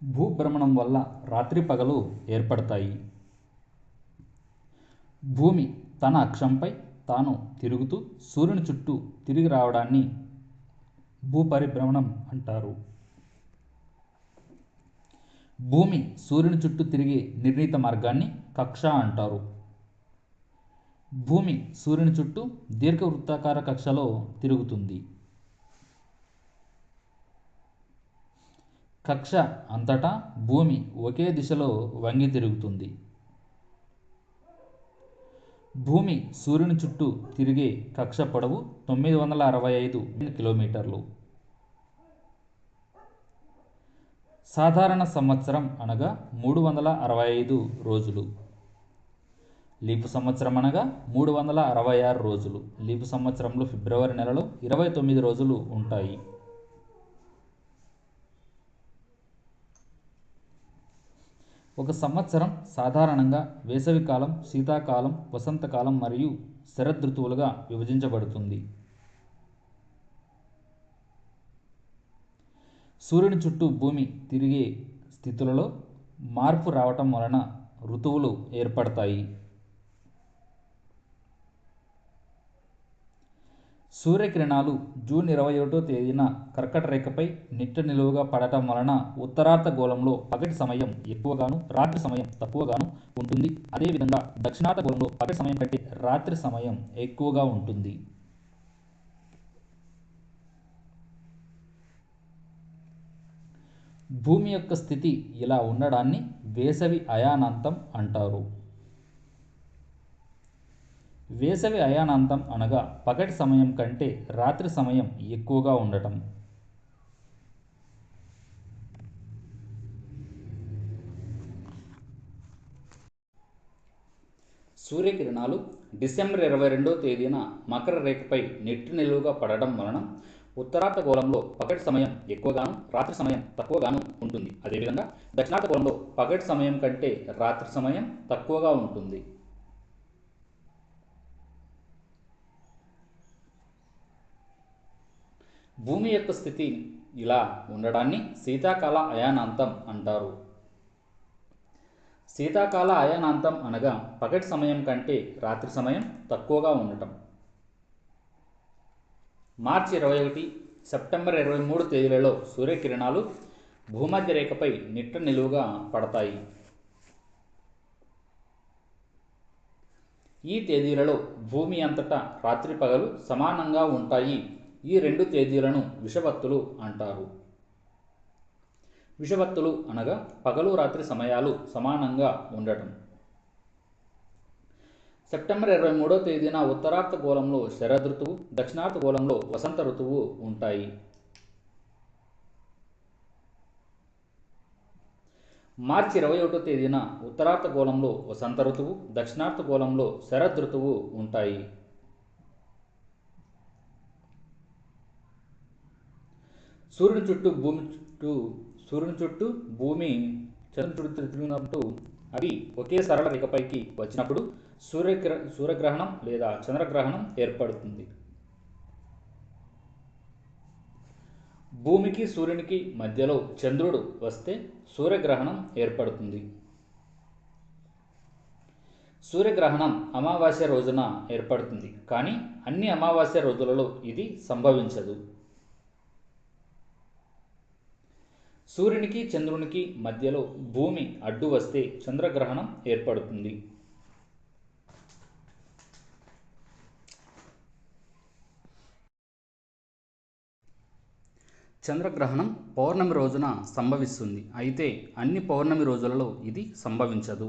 భూభ్రమణం వల్ల రాత్రి పగలు ఏర్పడతాయి. భూమి తన అక్షంపై తాను తిరుగుతూ సూర్యుని చుట్టూ తిరిగి రావడాన్ని భూపరిభ్రమణం అంటారు. భూమి సూర్యుని చుట్టూ తిరిగే నిర్ణీత మార్గాన్ని కక్ష అంటారు. భూమి సూర్యుని చుట్టూ దీర్ఘవృత్తాకార కక్షలో తిరుగుతుంది. కక్ష అంతటా భూమి ఒకే దిశలో వంగి తిరుగుతుంది. భూమి సూర్యుని చుట్టూ తిరిగే కక్ష పొడవు 965 కిలోమీటర్లు. సాధారణ సంవత్సరం అనగా 365 రోజులు. లీపు సంవత్సరం అనగా 366 రోజులు. లీపు సంవత్సరంలో ఫిబ్రవరి నెలలో 29 రోజులు ఉంటాయి. ఒక సంవత్సరం సాధారణంగా వేసవికాలం, శీతాకాలం, వసంతకాలం మరియు శరదృతువులుగా విభజించబడుతుంది. సూర్యుని చుట్టూ భూమి తిరిగే స్థితులలో మార్పు రావటం వలన ఋతువులు ఏర్పడతాయి. సూర్యకిరణాలు జూన్ 21వ తేదీన కర్కట రేఖపై నిట్ట నిలువుగా పడటం వలన ఉత్తరార్ధగోళంలో పగటి సమయం ఎక్కువగాను, రాత్రి సమయం తక్కువగాను ఉంటుంది. అదేవిధంగా దక్షిణార్ధగోళంలో పగటి సమయం కంటే రాత్రి సమయం ఎక్కువగా ఉంటుంది. భూమి యొక్క స్థితి ఇలా ఉండడాన్ని వేసవి అయానాంతం అంటారు. వేసవి అయానాంతం అనగా పగటి సమయం కంటే రాత్రి సమయం ఎక్కువగా ఉండటం. సూర్యకిరణాలు డిసెంబర్ 22వ తేదీన మకర రేఖపై నిట్టు నిలువుగా పడడం వలన ఉత్తరార్ధగోళంలో పగటి సమయం ఎక్కువగాను, రాత్రి సమయం తక్కువగాను ఉంటుంది. అదేవిధంగా దక్షిణార్ధగోళంలో పగటి సమయం కంటే రాత్రి సమయం తక్కువగా ఉంటుంది. భూమి యొక్క స్థితి ఇలా ఉండడాన్ని శీతాకాల అయానాంతం అంటారు. శీతాకాల అయానాంతం అనగా పగటి సమయం కంటే రాత్రి సమయం తక్కువగా ఉండటం. మార్చి 21, సెప్టెంబర్ 23 తేదీలలో సూర్యకిరణాలు భూమధ్య రేఖపై నిట్ట నిలువుగా పడతాయి. ఈ తేదీలలో భూమి అంతటా రాత్రి పగలు సమానంగా ఉంటాయి. ఈ రెండు తేదీలను విషువత్తులు అంటారు. విషువత్తులు అనగా పగలు రాత్రి సమయాలు సమానంగా ఉండటం. సెప్టెంబర్ 23వ తేదీన ఉత్తరార్ధగోళంలో శరదృతువు, దక్షిణార్ధగోళంలో వసంత ఋతువు ఉంటాయి. మార్చి 21వ తేదీన ఉత్తరార్ధగోళంలో వసంత ఋతువు, దక్షిణార్ధగోళంలో శరదృతువు ఉంటాయి. సూర్యుని చుట్టూ భూమి చంద్రుని చుట్టూ తిరిగినప్పుడు అవి ఒకే సరళ రేఖపైకి వచ్చినప్పుడు సూర్యగ్రహణం లేదా చంద్రగ్రహణం ఏర్పడుతుంది. భూమికి సూర్యునికి మధ్యలో చంద్రుడు వస్తే సూర్యగ్రహణం ఏర్పడుతుంది. సూర్యగ్రహణం అమావాస్య రోజున ఏర్పడుతుంది, కానీ అన్ని అమావాస్య రోజులలో ఇది సంభవించదు. సూర్యునికి చంద్రునికి మధ్యలో భూమి అడ్డు వస్తే చంద్రగ్రహణం ఏర్పడుతుంది. చంద్రగ్రహణం పౌర్ణమి రోజున సంభవిస్తుంది, అయితే అన్ని పౌర్ణమి రోజులలో ఇది సంభవించదు.